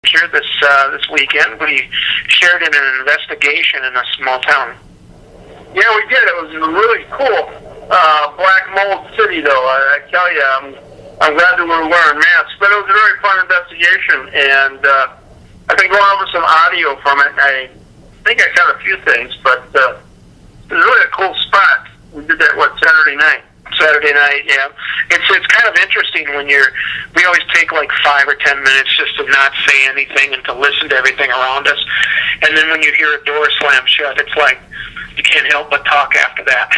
here this weekend. We shared in an investigation in a small town. Yeah, we did. It was really cool. Black Mold City, though. I tell you, I'm glad that we were wearing masks. But it was a very fun investigation, and I've been going over some audio from it. I think I got a few things, but it was really a cool spot. We did that, Saturday night? Saturday night, yeah. It's kind of interesting when we always take like 5 or 10 minutes just to not say anything and to listen to everything around us. And then when you hear a door slam shut, it's like you can't help but talk after that.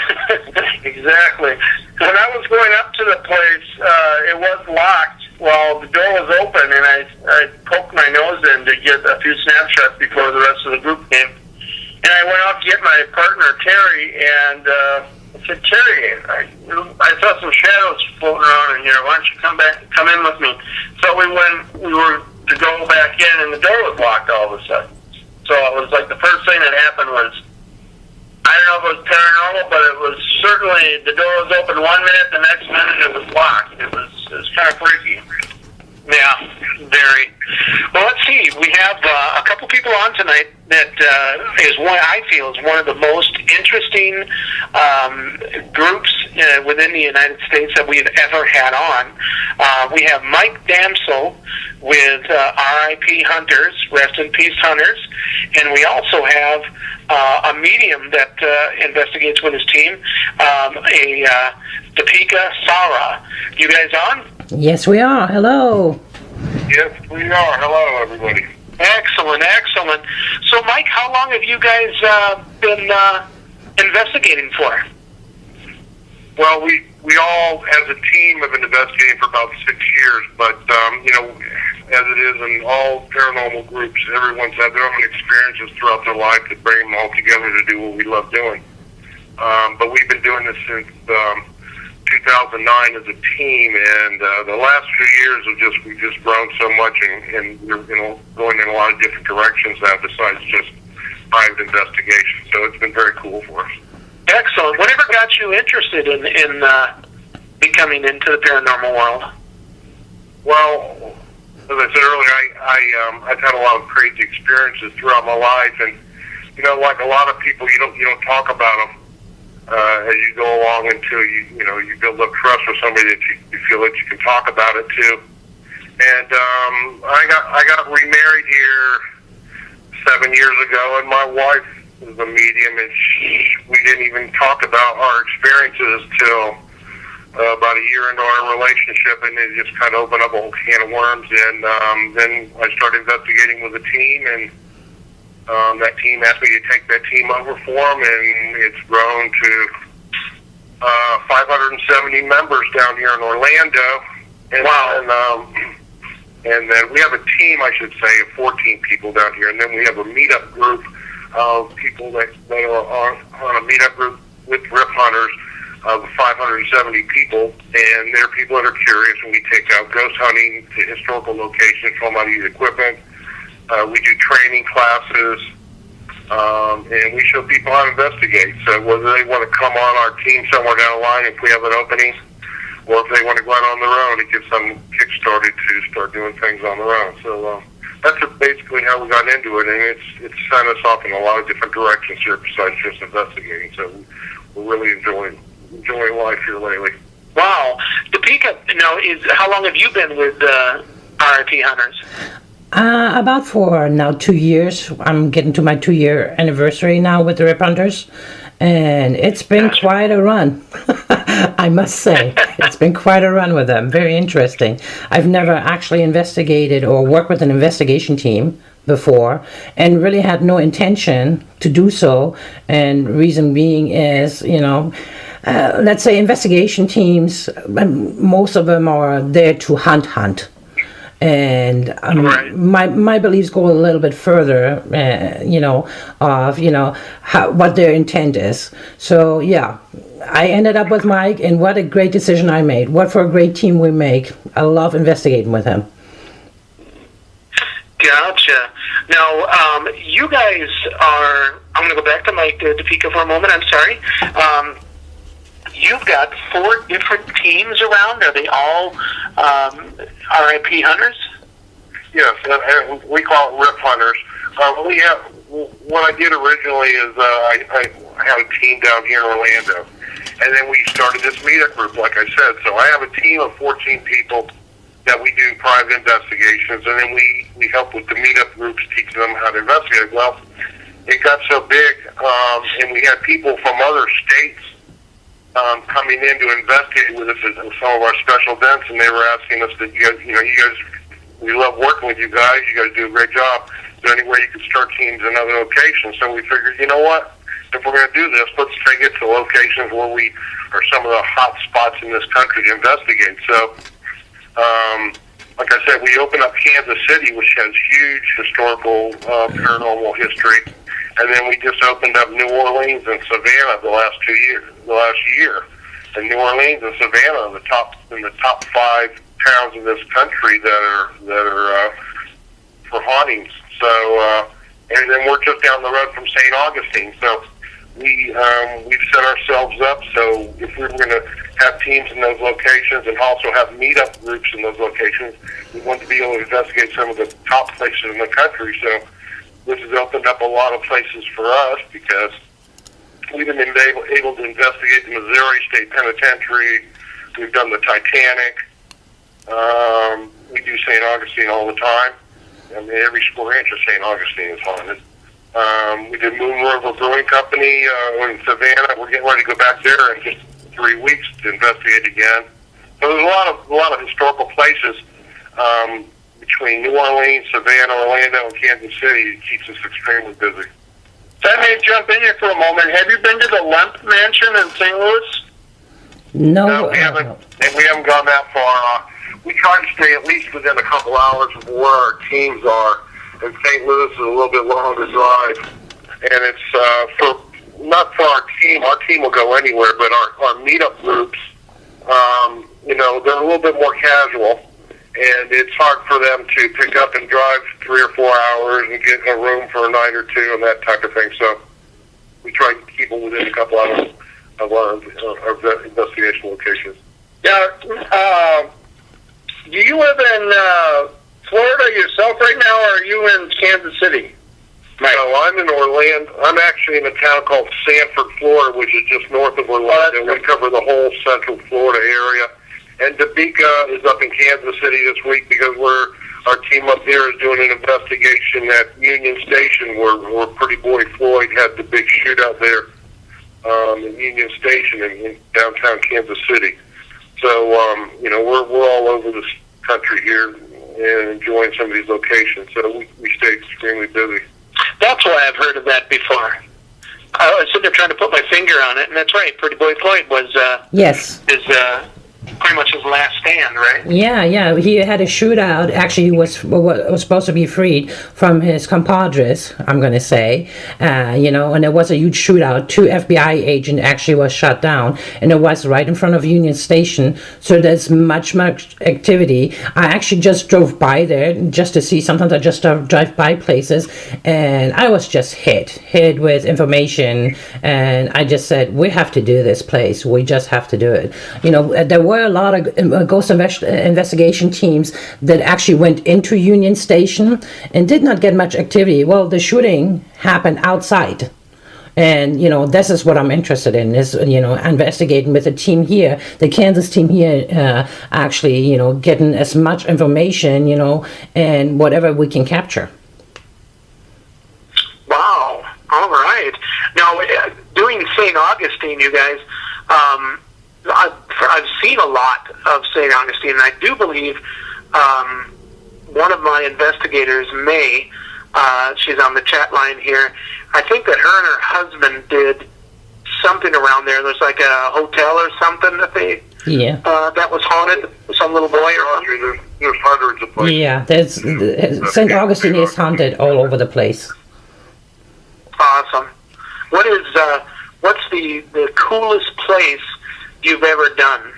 Exactly. When I was going up to the place, it was locked while the door was open, and I poked my nose in to get a few snapshots before the rest of the group came. And I went out to get my partner, Terry, and I said, Terry, I saw some shadows floating around in here. Why don't you come in with me? So we were to go back in, and the door was locked all of a sudden. So it was like the first thing that happened was, I don't know if it was paranormal, but it was certainly, the door was open 1 minute, the next minute it was locked. It was kind of freaky. Yeah, very. Well, let's see. We have a couple people on tonight that is one I feel is one of the most interesting groups within the United States that we've ever had on. We have Mike Damsel with R.I.P. Hunters, Rest in Peace Hunters, and we also have a medium that investigates with his team, a Topeka Sara. You guys on? Yes, we are. Hello. Yes, we are. Hello, everybody. Excellent, excellent. So, Mike, how long have you guys been investigating for? Well, we all, as a team, have been investigating for about 6 years, but, as it is in all paranormal groups, everyone's had their own experiences throughout their life that bring them all together to do what we love doing. But we've been doing this since 2009 as a team, and the last few years we've just grown so much, and we're going in a lot of different directions now besides just private investigation. So it's been very cool for us. Excellent. Whatever got you interested in becoming into the paranormal world? Well, as I said earlier, I've had a lot of crazy experiences throughout my life, and like a lot of people, you don't talk about them as you go along until you build up trust with somebody that you feel that you can talk about it to. And I got remarried here 7 years ago, and my wife is a medium, and we didn't even talk about our experiences till about a year into our relationship, and it just kind of opened up a whole can of worms. And then I started investigating with a team, and that team asked me to take that team over for them, and it's grown to 570 members down here in Orlando. And wow. And then we have a team, I should say, of 14 people down here, and then we have a meetup group of people that are on a meetup group with RIP Hunters of 570 people, and they're people that are curious, and we take out ghost hunting to historical locations, show them how to use equipment. We do training classes, and we show people how to investigate. So whether they want to come on our team somewhere down the line if we have an opening, or if they want to go out on their own, it gets them kick-started to start doing things on their own. So that's basically how we got into it, and it's sent us off in a lot of different directions here besides just investigating. So we're really enjoying life here lately. Wow. Topeka, how long have you been with R.I.P. Hunters? About for now 2 years. I'm getting to my 2-year anniversary now with the RIP Hunters, and it's been quite a run. I must say, it's been quite a run with them. Very interesting. I've never actually investigated or worked with an investigation team before, and really had no intention to do so. And reason being is, let's say investigation teams, most of them are there to hunt. And right. my beliefs go a little bit further, what their intent is. So yeah, I ended up with Mike, and what a great decision I made. What for a great team we make. I love investigating with him. Gotcha. Now, you guys are, I'm going to go back to Mike Topeka for a moment, I'm sorry. You've got 4 different teams around. Are they all R.I.P. Hunters? Yes, and we call it rip hunters. We have what I did originally is I had a team down here in Orlando, and then we started this meetup group, like I said. So I have a team of 14 people that we do private investigations, and then we help with the meetup groups, teaching them how to investigate. Well, it got so big, and we had people from other states coming in to investigate with us at some of our special events, and they were asking us that you guys, we love working with you guys. You guys do a great job. Is there any way you could start teams in other locations? So we figured, you know what? If we're going to do this, let's take it to locations where we are some of the hot spots in this country to investigate. So, like I said, we opened up Kansas City, which has huge historical paranormal history, and then we just opened up New Orleans and Savannah the last year. And New Orleans and Savannah are in the top 5 towns in this country that are for hauntings. So, and then we're just down the road from St. Augustine. So we've set ourselves up. So if we were going to have teams in those locations and also have meetup groups in those locations, we want to be able to investigate some of the top places in the country. So this has opened up a lot of places for us because we've been able to investigate the Missouri State Penitentiary. We've done the Titanic. We do St. Augustine all the time. I mean, every square inch of St. Augustine is haunted. We did Moon River Brewing Company in Savannah. We're getting ready to go back there in just 3 weeks to investigate again. So there's a lot of historical places between New Orleans, Savannah, Orlando, and Kansas City. It keeps us extremely busy. If I may jump in here for a moment, have you been to the Lemp Mansion in St. Louis? No, we haven't, and we haven't gone that far. We try to stay at least within a couple hours of where our teams are. And St. Louis is a little bit longer drive, and it's not for our team. Our team will go anywhere, but our meetup groups, they're a little bit more casual, and it's hard for them to pick up and drive 3 or 4 hours and get a room for a night or two and that type of thing. So we try to keep them within a couple hours of our investigation locations. Yeah. Do you live in Florida yourself right now, or are you in Kansas City? Right. No, I'm in Orlando. I'm actually in a town called Sanford, Florida, which is just north of Orlando. We cover the whole central Florida area. And Topeka is up in Kansas City this week because our team up there is doing an investigation at Union Station where Pretty Boy Floyd had the big shootout there in Union Station in downtown Kansas City. So, we're all over this country here and enjoying some of these locations. So we stay extremely busy. That's why I've heard of that before. I was sitting there trying to put my finger on it, and that's right. Pretty Boy Floyd was yes. is pretty much his last stand, right? Yeah. He had a shootout. Actually, he was supposed to be freed from his compadres, I'm going to say. And there was a huge shootout. 2 FBI agents actually was shot down, and it was right in front of Union Station. So there's much activity. I actually just drove by there just to see. Sometimes I just drive by places, and I was just hit with information, and I just said, we have to do this place. We just have to do it. There were a lot of ghost investigation teams that actually went into Union Station and did not get much activity. Well, the shooting happened outside. And, this is what I'm interested in, is, investigating with the team here, the Kansas team here, actually, getting as much information, and whatever we can capture. Wow. All right. Now, doing St. Augustine, you guys, I've seen a lot of St. Augustine, and I do believe one of my investigators, May, she's on the chat line here, I think that her and her husband did something around there. There's like a hotel or something that that was haunted, some little boy or there's hundreds of places. Yeah, St. Augustine is haunted all over the place. Awesome. What's the coolest place you've ever done?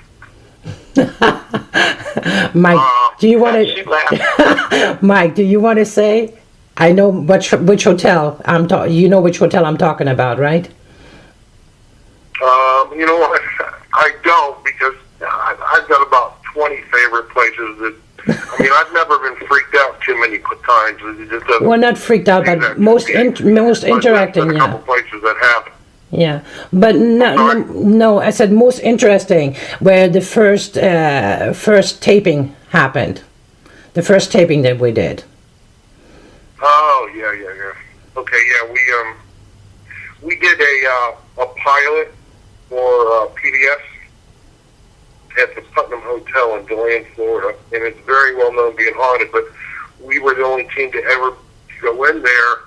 Mike, do you want to? Mike, do you want to say? I know which hotel I'm talking. You know which hotel I'm talking about, right? I don't, because I've got about 20 favorite places I mean, I've never been freaked out too many times. It just doesn't. Well, not freaked out, but most interacting. There's a Yeah. couple places that have. Yeah, but no, I said most interesting where the first taping happened, the first taping that we did. Oh yeah. Okay, yeah, we did a pilot for PBS at the Putnam Hotel in DeLand, Florida, and it's very well known being haunted. But we were the only team to ever go in there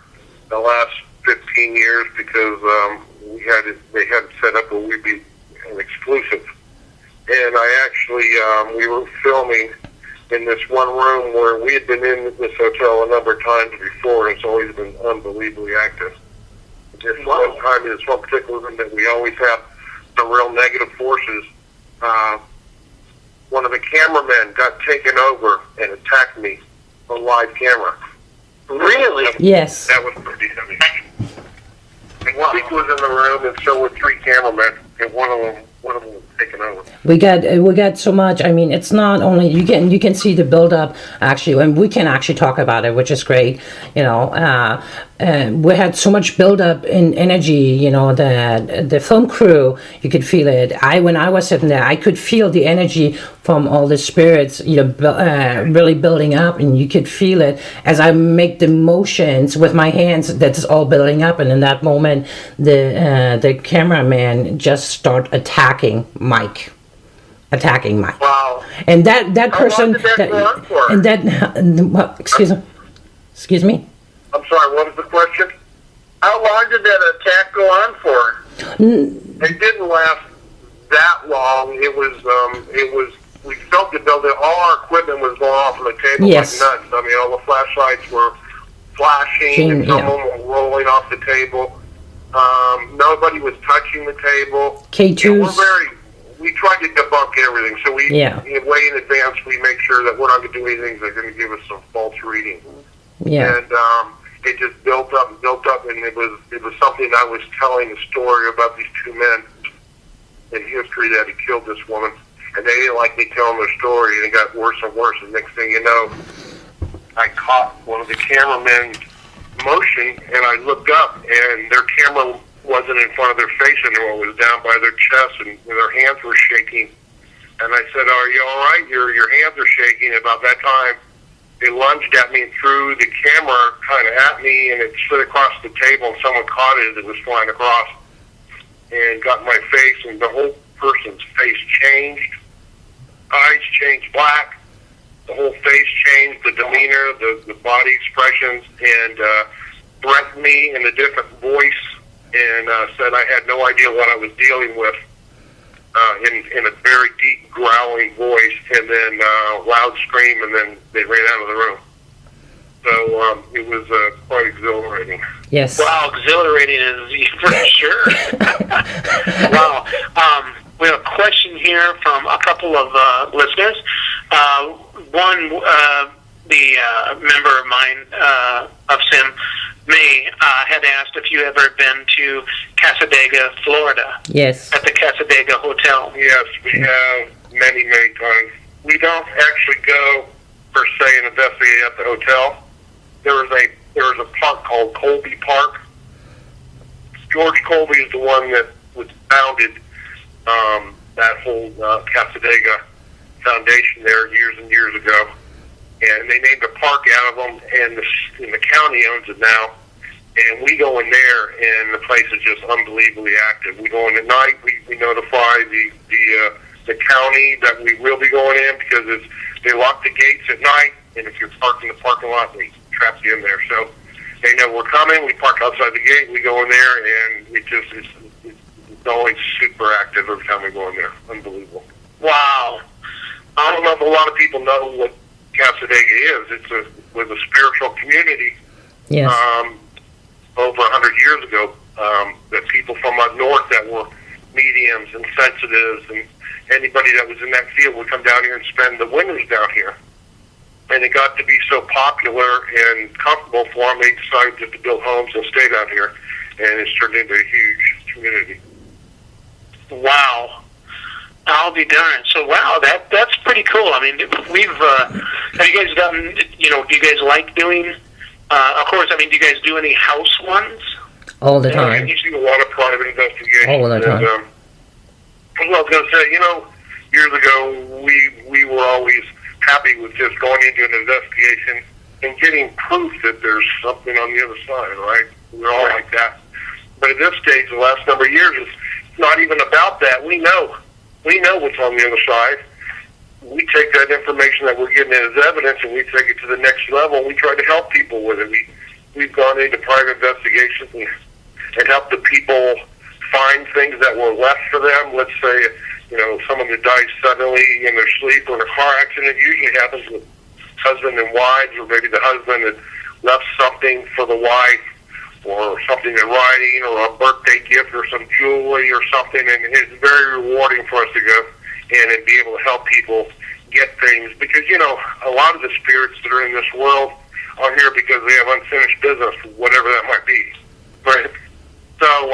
the last 15 years because they had it set up where we'd be an exclusive. And I actually we were filming in this one room where we had been in this hotel a number of times before, and it's always been unbelievably active. This one time, in this one particular room that we always have some real negative forces. One of the cameramen got taken over and attacked me on live camera. Really? Yes. That was pretty heavy. And one was in the room, and so were 3 cameramen, and one of them was taken over. We got so much. I mean, it's not only you can see the build up actually, and we can actually talk about it, which is great. You know, we had so much build up in energy. You know, the film crew, you could feel it. When I was sitting there, I could feel the energy from all the spirits. You know, really building up, and you could feel it as I make the motions with my hands. That's all building up, and in that moment, the cameraman just start attacking Mike. Wow. And that person. How long did that go on for? Excuse me. I'm sorry, what was the question? How long did that attack go on for? It didn't last that long. It was we felt the building. All our equipment was going off on the table Yes. like nuts. I mean, all the flashlights were flashing, and some of them were rolling off the table. Nobody was touching the table. K2s. We tried to debunk everything. So way in advance, we make sure that we're not going to do anything that's going to give us some false reading. Yeah. And it just built up, and it was something I was telling a story about these 2 men in history that had killed this woman, and they didn't like me telling their story, and it got worse and worse. And next thing you know, I caught one of the cameramen motion, and I looked up, and their camera wasn't in front of their face anymore. It was down by their chest, and their hands were shaking. And I said, "Are you all right? Your hands are shaking." About that time, they lunged at me and threw the camera kind of at me, and it slid across the table, and someone caught it as it was flying across and got in my face, and the whole person's face changed. Eyes changed black. The whole face changed, the demeanor, the body expressions, and threatened me in a different voice, and said I had no idea what I was dealing with in a very deep, growling voice, and then loud scream, and then they ran out of the room. So it was quite exhilarating. Yes. Wow, exhilarating is for sure. Wow. We have a question here from a couple of listeners. One, the member of mine of Sim, me, had asked if you ever been to Casadega, Florida. Yes. At the Casadega Hotel. Yes, we have many, many times. We don't actually go per se and investigate at the hotel. There was a park called Colby Park. George Colby is the one that was founded that whole Casadega Foundation there years and years ago, and they named a park out of them, and the county owns it now. And we go in there, and the place is just unbelievably active. We go in at night. We notify the county that we will be going in because they lock the gates at night, and if you're parked in the parking lot, they trap you in there. So they know we're coming. We park outside the gate. We go in there, and it's always super active every time we go in there. Unbelievable. Wow. I don't know if a lot of people know what Casadega is. It was a spiritual community. Yes. Over 100 years ago, that people from up north that were mediums and sensitives and anybody that was in that field would come down here and spend the winters down here. And it got to be so popular and comfortable for them, they decided just to build homes and stay down here. And it's turned into a huge community. Wow. I'll be darned. So wow, that's pretty cool. I mean, we've have you guys done? You know, do you guys like doing? Of course, I mean, do you guys do any house ones? All the Yeah, time. you see a lot of private investigations. All the time. And, well, I was going to say, years ago, we were always happy with just going into an investigation and getting proof that there's something on the other side, right? We're all like that. But at this stage, the last number of years, it's not even about that. We know what's on the other side. We take that information that we're getting as evidence and we take it to the next level. We try to help people with it. We've gone into private investigations and helped the people find things that were left for them. Let's say, someone that dies suddenly in their sleep or in a car accident. It usually happens with husband and wives, or maybe the husband had left something for the wife, or something in writing, or a birthday gift, or some jewelry, or something. And it's very rewarding for us to go in and be able to help people get things, because a lot of the spirits that are in this world are here because they have unfinished business, whatever that might be, right? So,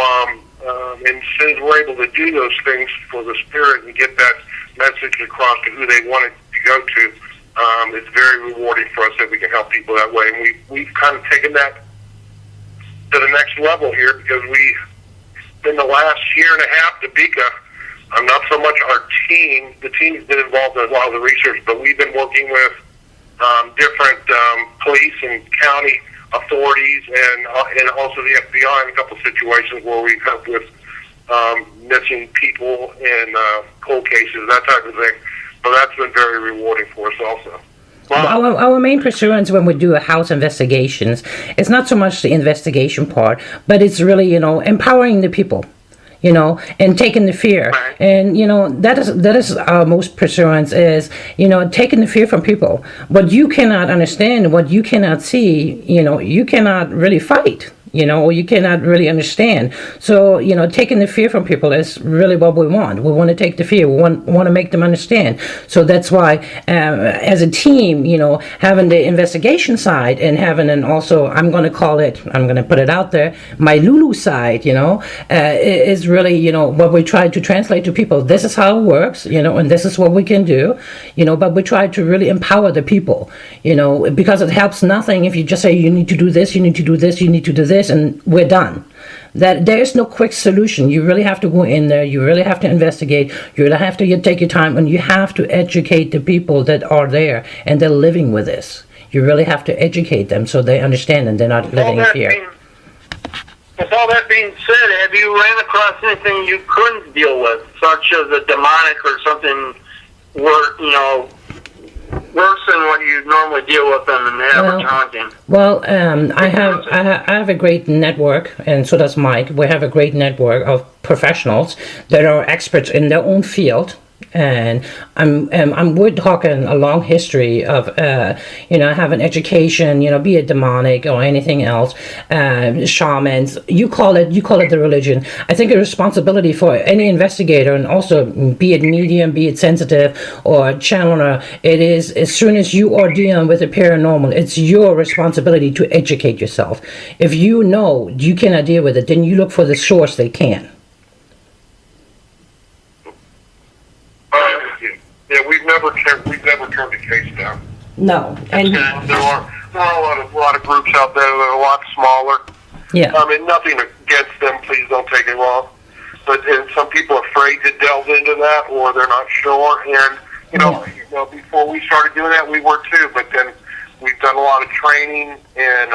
and since we're able to do those things for the spirit and get that message across to who they want it to go to, it's very rewarding for us that we can help people that way. And we've kind of taken that to the next level here, because in the last year and a half, Topeka, not so much our team. The team's been involved in a lot of the research, but we've been working with different police and county authorities, and also the FBI in a couple of situations where we've helped with missing people and cold cases, that type of thing. So that's been very rewarding for us also. Our main pursuance when we do a house investigations, it's not so much the investigation part, but it's really, empowering the people. And taking the fear. Right. And, that is our most pursuance is, taking the fear from people. What you cannot understand, what you cannot see, you cannot really fight. Or you cannot really understand. So, taking the fear from people is really what we want. We want to take the fear. We want to make them understand. So that's why, as a team, having the investigation side and having also, I'm going to put it out there, my Lulu side, is really, what we try to translate to people. This is how it works, and this is what we can do, but we try to really empower the people, because it helps nothing if you just say, you need to do this, you need to do this, you need to do this, and we're done. That there is no quick solution. You really have to go in there. You really have to investigate. You really have to take your time, and you have to educate the people that are there and they're living with this. You really have to educate them so they understand and they're not living in fear. With all that being said, have you ran across anything you couldn't deal with, such as a demonic or something worse than what you normally deal with them in the average haunting? Well, I have a great network, and so does Mike. We have a great network of professionals that are experts in their own field. And we're talking a long history of having education, be it demonic or anything else, shamans. You call it the religion. I think a responsibility for any investigator, and also be it medium, be it sensitive or channeler, it is, as soon as you are dealing with the paranormal, it's your responsibility to educate yourself. If you know you cannot deal with it, then you look for the source that can. Yeah, we've never turned a case down. No, and there are a lot of groups out there that are a lot smaller. Yeah. I mean, nothing against them. Please don't take it wrong. But some people are afraid to delve into that, or they're not sure. And before we started doing that, we were too. But then we've done a lot of training, and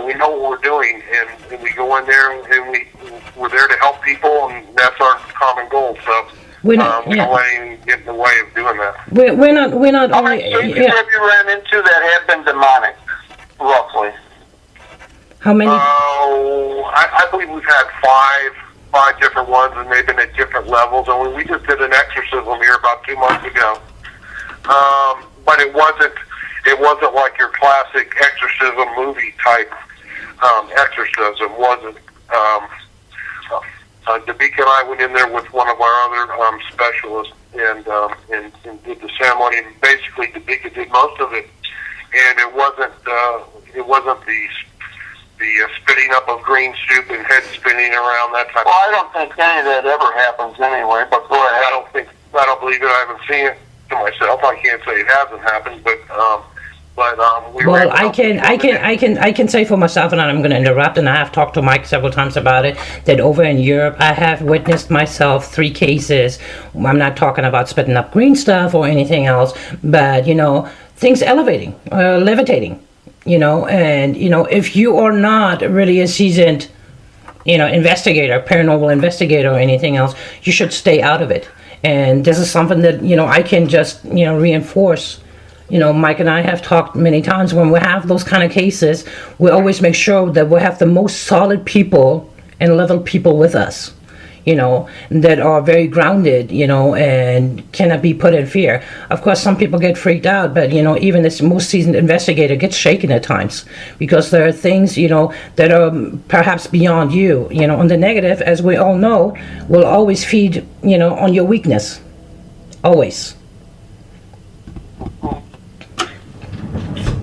we know what we're doing, and we go in there and we're there to help people, and that's our common goal. So. We don't let anything get in the way of doing that. We're not How only. many cases have you ran into that have been demonic, roughly? How many? I believe we've had five different ones, and they've been at different levels. And we just did an exorcism here about 2 months ago. But it wasn't like your classic exorcism movie type exorcism. Wasn't. Topeka and I went in there with one of our other specialists and did the ceremony. And basically, Topeka did most of it, and it wasn't the spitting up of green soup and head spinning around, that type Well, I don't think any of that ever happens anyway, but go ahead. I don't believe it. I haven't seen it to myself. I can't say it hasn't happened, but we Well, I can say for myself, and I'm going to interrupt, and I have talked to Mike several times about it, that over in Europe, I have witnessed myself 3 cases. I'm not talking about spitting up green stuff or anything else, but, things elevating, levitating, and, if you are not really a seasoned, investigator, paranormal investigator or anything else, you should stay out of it. And this is something that, I can just, reinforce. Mike and I have talked many times when we have those kind of cases, we always make sure that we have the most solid people and level people with us, that are very grounded, and cannot be put in fear. Of course, some people get freaked out, but, even this most seasoned investigator gets shaken at times because there are things, that are perhaps beyond you, and the negative, as we all know, will always feed, on your weakness. Always.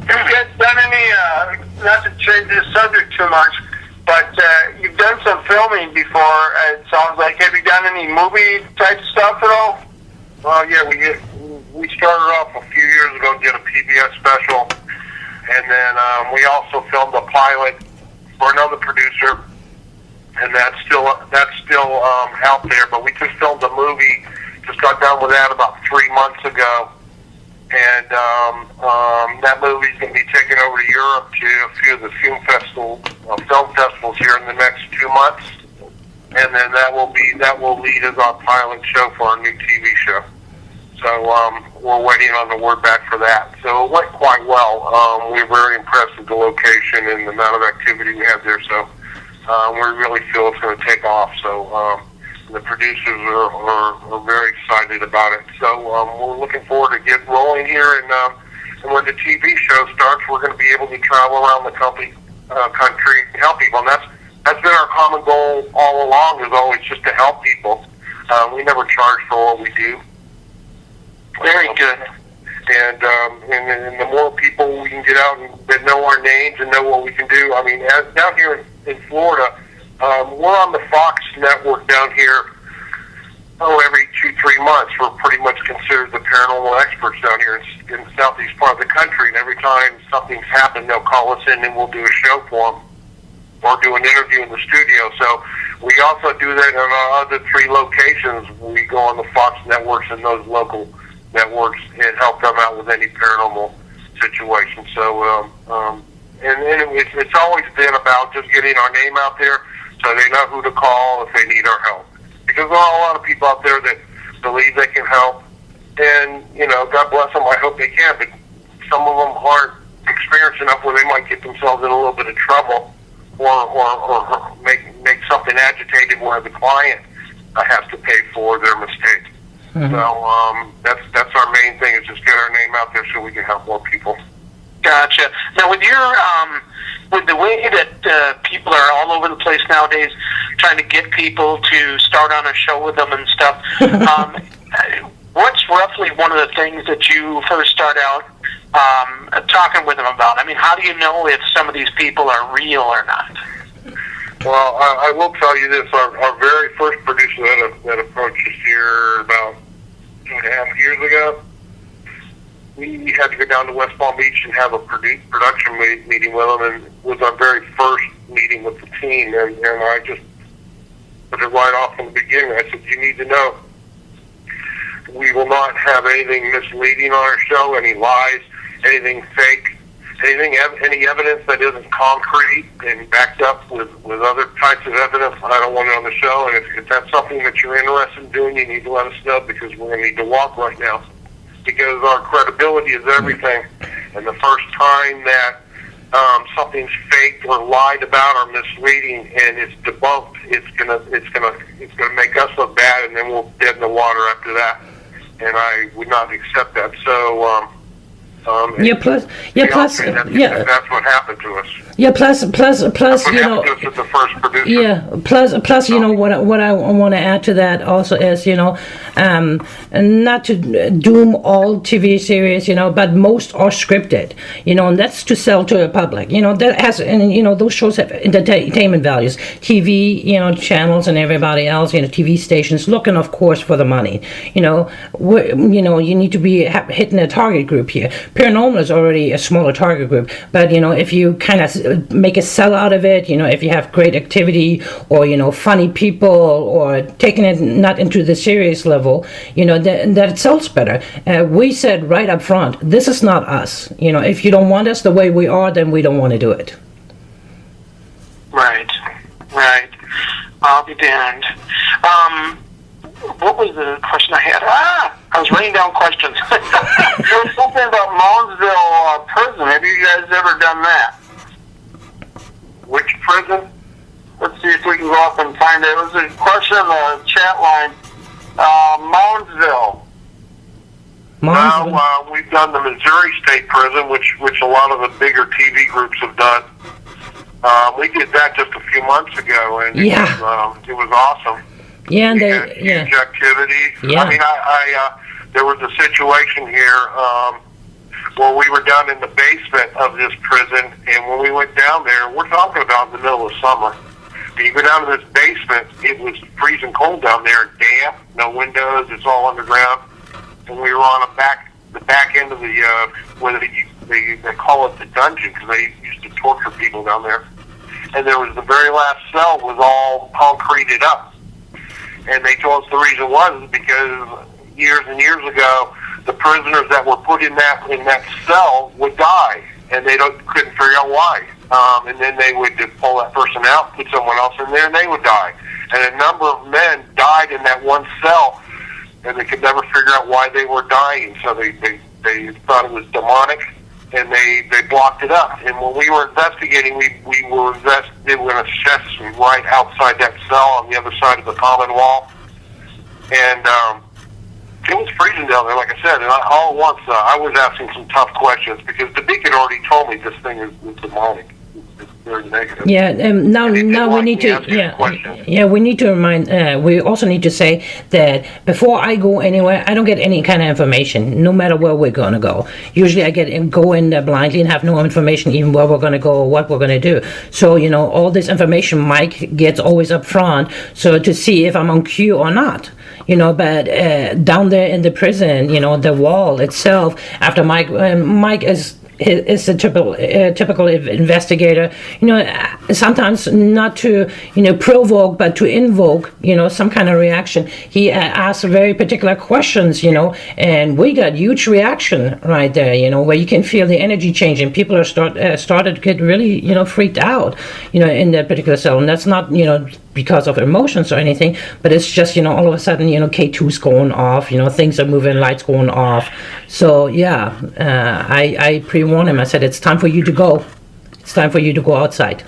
Have you guys done any, not to change this subject too much, but you've done some filming before, it sounds like. Have you done any movie type stuff at all? Well, yeah, we started off a few years ago and did a PBS special, and then we also filmed a pilot for another producer, and that's still out there. But we just filmed a movie, just got done with that about 3 months ago, and that movie's going to be taken over to Europe to a few of the film festivals here in the next 2 months, and then that will lead as our pilot show for our new TV show. So we're waiting on the word back for that. So it went quite well. We were very impressed with the location and the amount of activity we had there. So we really feel it's going to take off. So the producers are very excited about it. So we're looking forward to get rolling here. And when the TV show starts, we're going to be able to travel around the country and help people. And that's been our common goal all along, is always just to help people. We never charge for what we do. Very good. And the more people we can get out and that know our names and know what we can do. I mean, down here in Florida, we're on the Fox network down here. Every 2-3 months, we're pretty much considered the paranormal experts down here in the southeast part of the country. And every time something's happened, they'll call us in and we'll do a show for them or do an interview in the studio. So we also do that in our other 3 locations. We go on the Fox networks and those local networks and help them out with any paranormal situation. So, it's always been about just getting our name out there so they know who to call if they need our help. Because there are a lot of people out there that believe they can help, and, God bless them, I hope they can, but some of them aren't experienced enough where they might get themselves in a little bit of trouble or make something agitated where the client has to pay for their mistake. Mm-hmm. So that's our main thing, is just get our name out there so we can help more people. Gotcha. Now, with the way that people are all over the place nowadays, trying to get people to start on a show with them and stuff, what's roughly one of the things that you first start out talking with them about? I mean, how do you know if some of these people are real or not? Well, I will tell you this. Our very first producer that approached us here about 2.5 years ago, we had to go down to West Palm Beach and have a production meeting with them, and it was our very first meeting with the team, and I just put it right off from the beginning. I said, you need to know, we will not have anything misleading on our show, any lies, anything fake, any evidence that isn't concrete and backed up with other types of evidence. I don't want it on the show, and if that's something that you're interested in doing, you need to let us know, because we're going to need to walk right now. Because our credibility is everything, and the first time that something's faked or lied about or misleading and it's debunked, it's gonna make us look bad, and then we'll dead in the water after that. And I would not accept that. So Plus, that's what happened to us. Yeah, plus, you know. This is the first producer. Yeah, plus, you know, what I want to add to that also is, you know, not to doom all TV series, you know, but most are scripted, you know, and that's to sell to the public, you know, that has, and you know, those shows have entertainment values. TV, you know, channels and everybody else, you know, TV stations looking, of course, for the money, you know, you need to be hitting a target group here. Paranormal is already a smaller target group, but you know, if you kind of make a sell out of it, you know, if you have great activity or, you know, funny people or taking it not into the serious level, you know, that it sells better. We said right up front, this is not us. You know, if you don't want us the way we are, then we don't want to do it. Right. I'll be damned. What was the question I had? I was writing down questions. There was something about Moundsville prison. Have you guys ever done that? Which prison? Let's see if we can go up and find it. It was a question in the chat line. Moundsville. Now, we've done the Missouri State Prison, which a lot of the bigger TV groups have done. We did that just a few months ago, and it was awesome. Yeah, and we had huge activity. Yeah. I mean, there was a situation here where we were down in the basement of this prison, and when we went down there, we're talking about in the middle of summer. And you go down to this basement, it was freezing cold down there, damp, no windows, it's all underground. And we were on the back end of the, where they call it the dungeon, because they used to torture people down there. And there was the very last cell was all concreted up. And they told us the reason was because years and years ago, the prisoners that were put in that cell would die, and they couldn't figure out why. And then they would pull that person out, put someone else in there, and they would die. And a number of men died in that one cell, and they could never figure out why they were dying. So they thought it was demonic, and they blocked it up. And when we were investigating, we were in a chest right outside that cell on the other side of the common wall, and it was freezing down there, like I said. And all at once, I was asking some tough questions because the deacon already told me this thing is demonic. It's very negative. Yeah, now we need to we need to remind. We also need to say that before I go anywhere, I don't get any kind of information, no matter where we're going to go. Usually, I go in there blindly and have no information, even where we're going to go or what we're going to do. So you know, all this information Mike gets always up front, so to see if I'm on cue or not. You know, but down there in the prison, you know, the wall itself. After Mike is a typical investigator, you know, sometimes not to, you know, provoke, but to invoke, you know, some kind of reaction. He asked very particular questions, you know, and we got huge reaction right there, you know, where you can feel the energy changing. People are started to get really, you know, freaked out, you know, in that particular cell. And that's not, you know, because of emotions or anything, but it's just, you know, all of a sudden, you know, K2's going off, you know, things are moving, lights going off. So yeah, I pre-warned him. I said, it's time for you to go. It's time for you to go outside.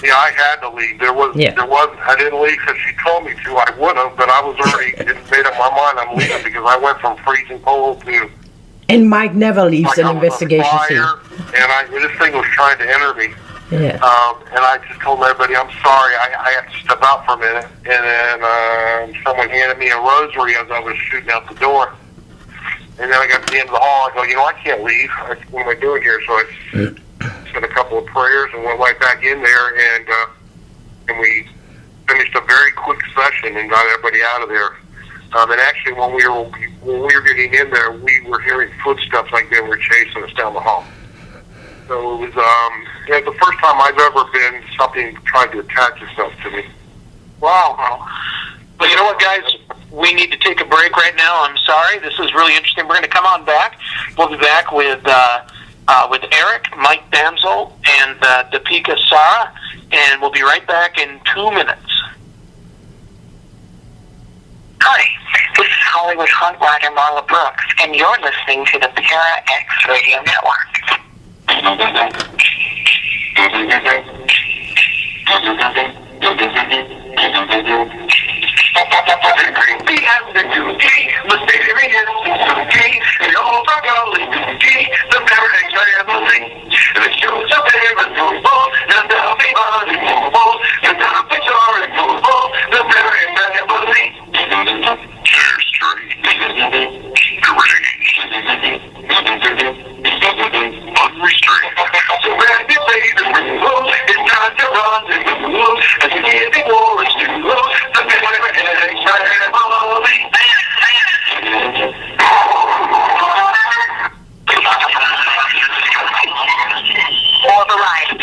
Yeah, I had to leave. I didn't leave because she told me to. I would have, but I was already made up my mind I'm leaving because I went from freezing cold to... And Mike never leaves an investigation scene. And this thing was trying to enter me. Yeah. And I just told everybody, I'm sorry, I have to step out for a minute. And then someone handed me a rosary as I was shooting out the door. And then I got to the end of the hall. I go, you know, I can't leave. What am I doing here? So I said a couple of prayers and went right back in there. And we finished a very quick session and got everybody out of there. And actually, when we were getting in there, we were hearing footsteps like they were chasing us down the hall. So it was the first time I've ever been something trying to attach itself to me. Wow. Well, you know what, guys? We need to take a break right now. I'm sorry. This is really interesting. We're going to come on back. We'll be back with Eric, Mike Damsel, and Deepika Sara, and we'll be right back in 2 minutes. Hi, this is Hollywood Hunt Rider Marla Brooks, and you're listening to the Para X Radio Network. The end of the duty, must be spooky, and over golly spooky, the Paranormal family. The shows are paranormal, the Duffy Body Mobile, the topics are immovable, the Paranormal family. Care Street, strange, unrestrained. So grab your favorite remote, it's time to run to the moon, and the giving war is too low, the Paranormal family. For the ride.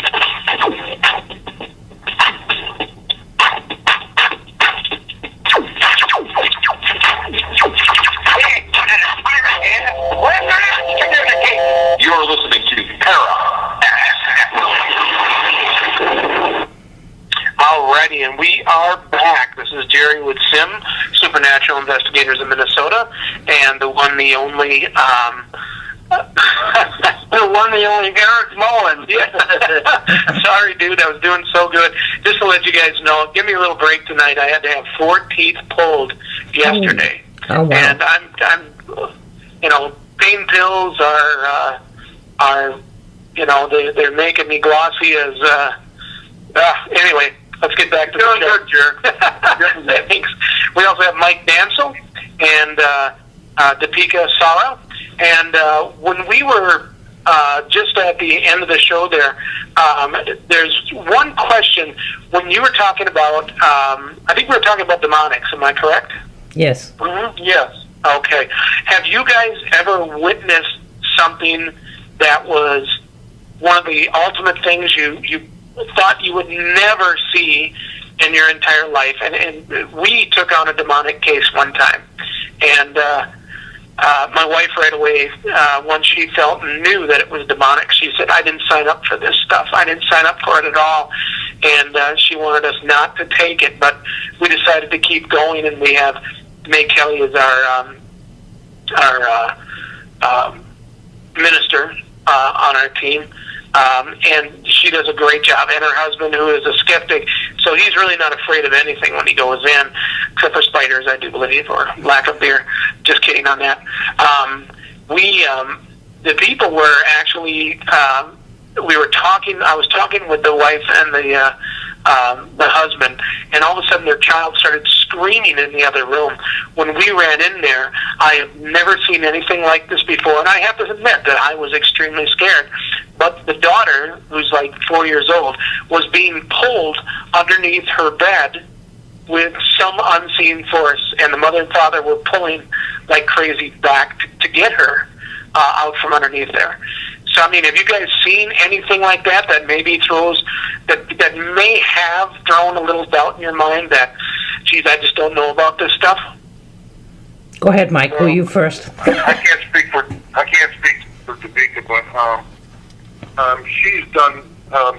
You're listening to Para. Alrighty, and we are back. This is Jerry with Sim, Supernatural Investigators in Minnesota, and the one, the only, the one, the only Eric Mullen. Yeah. Sorry, dude, I was doing so good. Just to let you guys know, give me a little break tonight. I had to have 4 teeth pulled yesterday. Oh, wow. And I'm, you know, pain pills are, you know, they're making me glossy as, anyway, let's get back to the show. Good, jerk. Thanks. We also have Mike Dansel and Deepika Sara. And when we were just at the end of the show there, there's one question. When you were talking about, I think we were talking about demonics, am I correct? Yes. Mm-hmm. Yes. Okay. Have you guys ever witnessed something that was one of the ultimate things you thought you would never see in your entire life? And we took on a demonic case one time. And my wife right away, once she felt and knew that it was demonic, she said, I didn't sign up for this stuff. I didn't sign up for it at all. And she wanted us not to take it. But we decided to keep going, and we have May Kelly is our minister on our team, and she does a great job. And her husband, who is a skeptic, so he's really not afraid of anything when he goes in, except for spiders, I do believe, or lack of beer. Just kidding on that. The people were actually, we were talking. I was talking with the wife and the husband, and all of a sudden their child started screaming in the other room. When we ran in there, I have never seen anything like this before, and I have to admit that I was extremely scared. But the daughter, who's like 4 years old, was being pulled underneath her bed with some unseen force, and the mother and father were pulling like crazy back to get her out from underneath there. So, I mean, have you guys seen anything like that that maybe throws, that may have thrown a little doubt in your mind that, geez, I just don't know about this stuff? Go ahead, Mike. Who are you first? I can't speak for Deepika, but she's done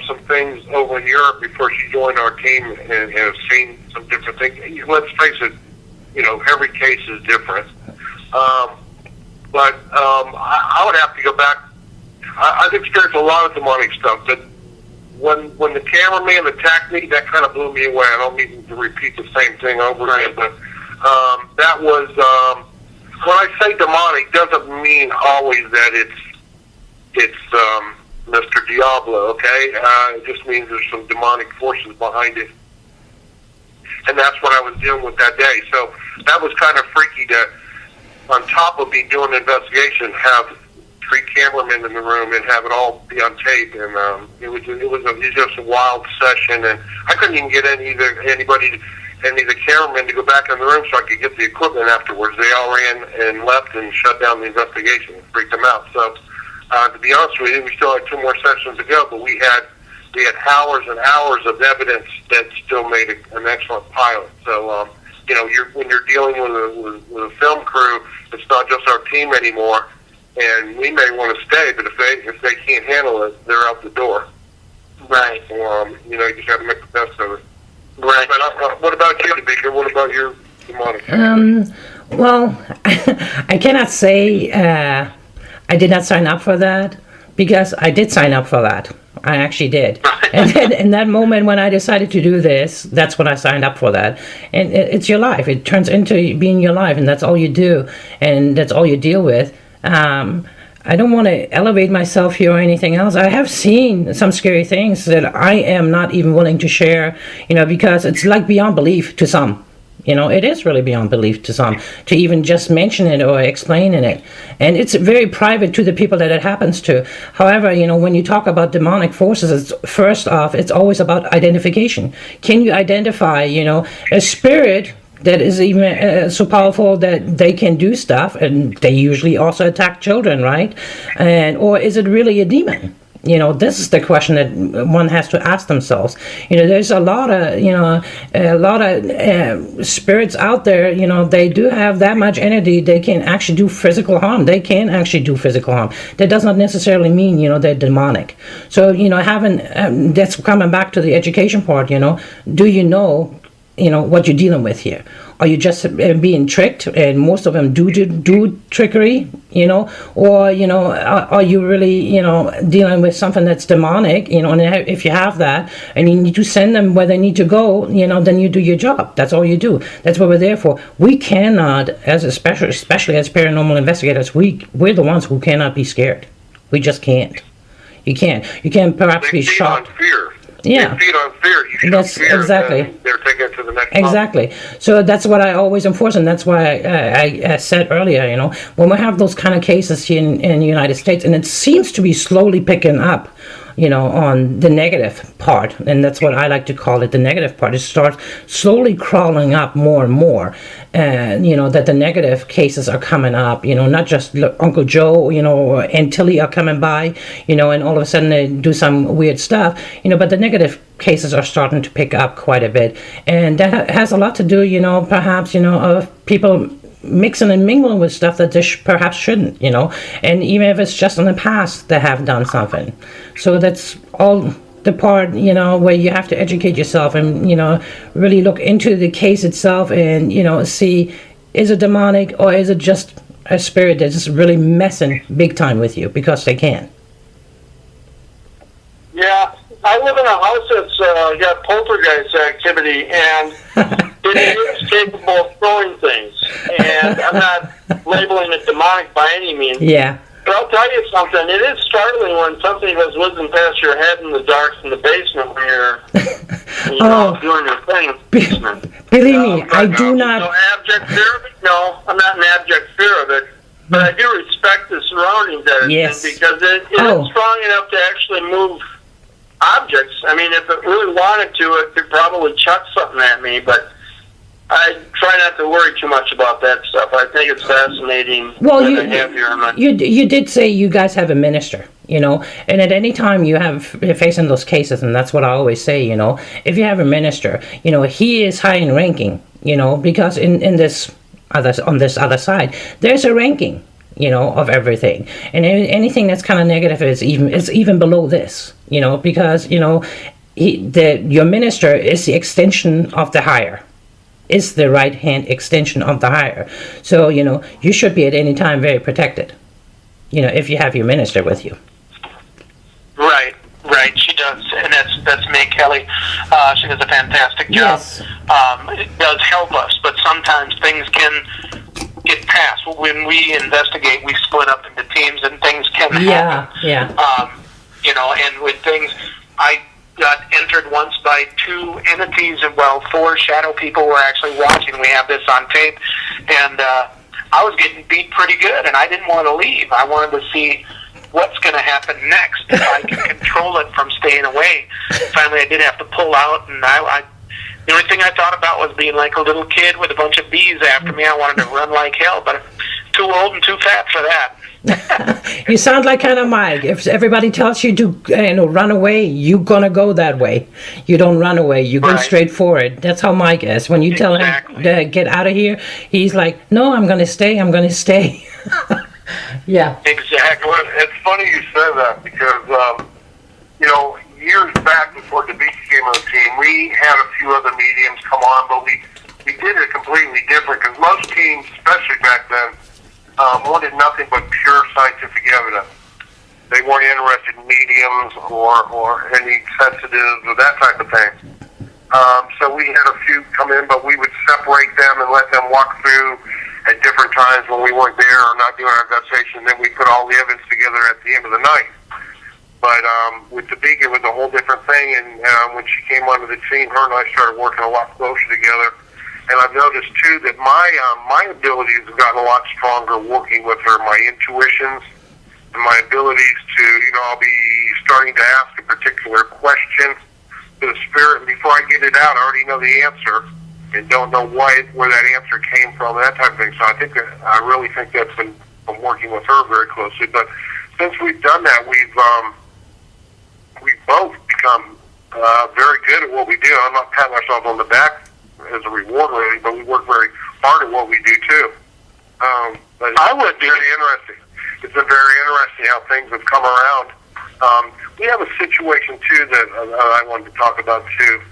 some things over in Europe before she joined our team, and has seen some different things. Let's face it, you know, every case is different. But I would have to go back. I've experienced a lot of demonic stuff, but when the cameraman attacked me, that kind of blew me away. I don't mean to repeat the same thing over again, but that was, when I say demonic, doesn't mean always that it's Mr. Diablo, okay? It just means there's some demonic forces behind it. And that's what I was dealing with that day. So that was kind of freaky to, on top of me doing an investigation, have 3 cameramen in the room and have it all be on tape. And it was just a wild session, and I couldn't even get any of the cameramen to go back in the room so I could get the equipment afterwards. They all ran and left and shut down the investigation. It freaked them out. So to be honest with you, we still had 2 more sessions to go, but we had hours and hours of evidence that still made an excellent pilot. So you know, when you're dealing with a film crew, it's not just our team anymore. And we may want to stay, but if they can't handle it, they're out the door. Right. So, you know, you just have to make the best of it. Right. But what about you, Deepika? What about your demonic? Well, I cannot say I did not sign up for that, because I did sign up for that. I actually did. And then in that moment when I decided to do this, that's when I signed up for that. And it's your life. It turns into being your life, and that's all you do, and that's all you deal with. I don't want to elevate myself here or anything else. I have seen some scary things that I am not even willing to share, because it's like beyond belief to some. It is really beyond belief to some to even just mention it or explain it. And it's very private to the people that it happens to. However, when you talk about demonic forces, first off, it's always about identification. Can you identify, a spirit that is even so powerful that they can do stuff, and they usually also attack children, right? Or is it really a demon? This is the question that one has to ask themselves. There's a lot of spirits out there. They do have that much energy. They can actually do physical harm. That does not necessarily mean they're demonic. So having that's coming back to the education part. Do you know what you're dealing with here? Are you just being tricked? And most of them do trickery, or are you really dealing with something that's demonic? And if you have that, and you need to send them where they need to go, then you do your job. That's all you do. That's what we're there for. We cannot, especially as paranormal investigators, we're the ones who cannot be scared. We just can't. You can't perhaps be shocked. Fear. Yeah. They feed on fear. You show fear, exactly. then they're taking it to the next level. Exactly. So that's what I always enforce, and that's why I said earlier, when we have those kind of cases here in the United States, and it seems to be slowly picking up, on the negative part, and that's what I like to call it, the negative part. It starts slowly crawling up more and more, and that the negative cases are coming up, not just Uncle Joe, or Aunt Tilly are coming by, and all of a sudden they do some weird stuff, but the negative cases are starting to pick up quite a bit, and that has a lot to do, perhaps, of people mixing and mingling with stuff that they perhaps shouldn't, and even if it's just in the past they have done something. So that's all the part, where you have to educate yourself and, really look into the case itself and, see, is it demonic or is it just a spirit that's just really messing big time with you because they can. Yeah, I live in a house that's got poltergeist activity, and it is capable of throwing things. And I'm not labeling it demonic by any means. Yeah. But I'll tell you something. It is startling when something goes whizzing past your head in the dark in the basement when you're doing your thing in the basement. Believe me, I do not... No abject fear of it? No, I'm not in abject fear of it. But I do respect the surroundings that it's Yes. in, because it is strong enough to actually move objects. I mean, if it really wanted to, it could probably chuck something at me, but I try not to worry too much about that stuff. I think it's fascinating. Well, you did say you guys have a minister, and at any time you're facing those cases, and that's what I always say, if you have a minister, he is high in ranking, because in this on this other side, there's a ranking, of everything, and anything that's kind of negative is even below this, because your minister is the extension of the higher. Is the right hand extension of the higher. So, you should be at any time very protected, if you have your minister with you. Right, she does, and that's May Kelly. She does a fantastic job. Yes. It does help us, but sometimes things can get past. When we investigate, we split up into teams, and things can happen. Yeah. And with things, I got entered once by two entities, and four shadow people were actually watching. We have this on tape, and I was getting beat pretty good, and I didn't want to leave. I wanted to see what's going to happen next, if I can control it from staying away. Finally, I did have to pull out, and the only thing I thought about was being like a little kid with a bunch of bees after me. I wanted to run like hell, but I'm too old and too fat for that. You sound like kind of Mike. If everybody tells you to run away, you're gonna go that way. You don't run away. You go straight for it. That's how Mike is. When you tell him to get out of here, he's like, "No, I'm gonna stay. I'm gonna stay." Yeah. Exactly. Well, it's funny you said that because years back before the beach came on the team, we had a few other mediums come on, but we did it completely different because most teams, especially back then, wanted nothing but pure scientific evidence. They weren't interested in mediums or any sensitives or that type of thing. So we had a few come in, but we would separate them and let them walk through at different times when we weren't there or not doing our investigation. Then we put all the evidence together at the end of the night. But with Tabika, it was a whole different thing. And when she came onto the team, her and I started working a lot closer together. And I've noticed too that my abilities have gotten a lot stronger working with her. My intuitions and my abilities to, I'll be starting to ask a particular question to the spirit, and before I get it out, I already know the answer and don't know where that answer came from, that type of thing. So I really think that's been from working with her very closely. But since we've done that, we've both become very good at what we do. I'm not patting ourselves on the back as a reward or anything, but we work very hard at what we do too. But I would be very interesting. It's been very interesting how things have come around. We have a situation too that I wanted to talk about too,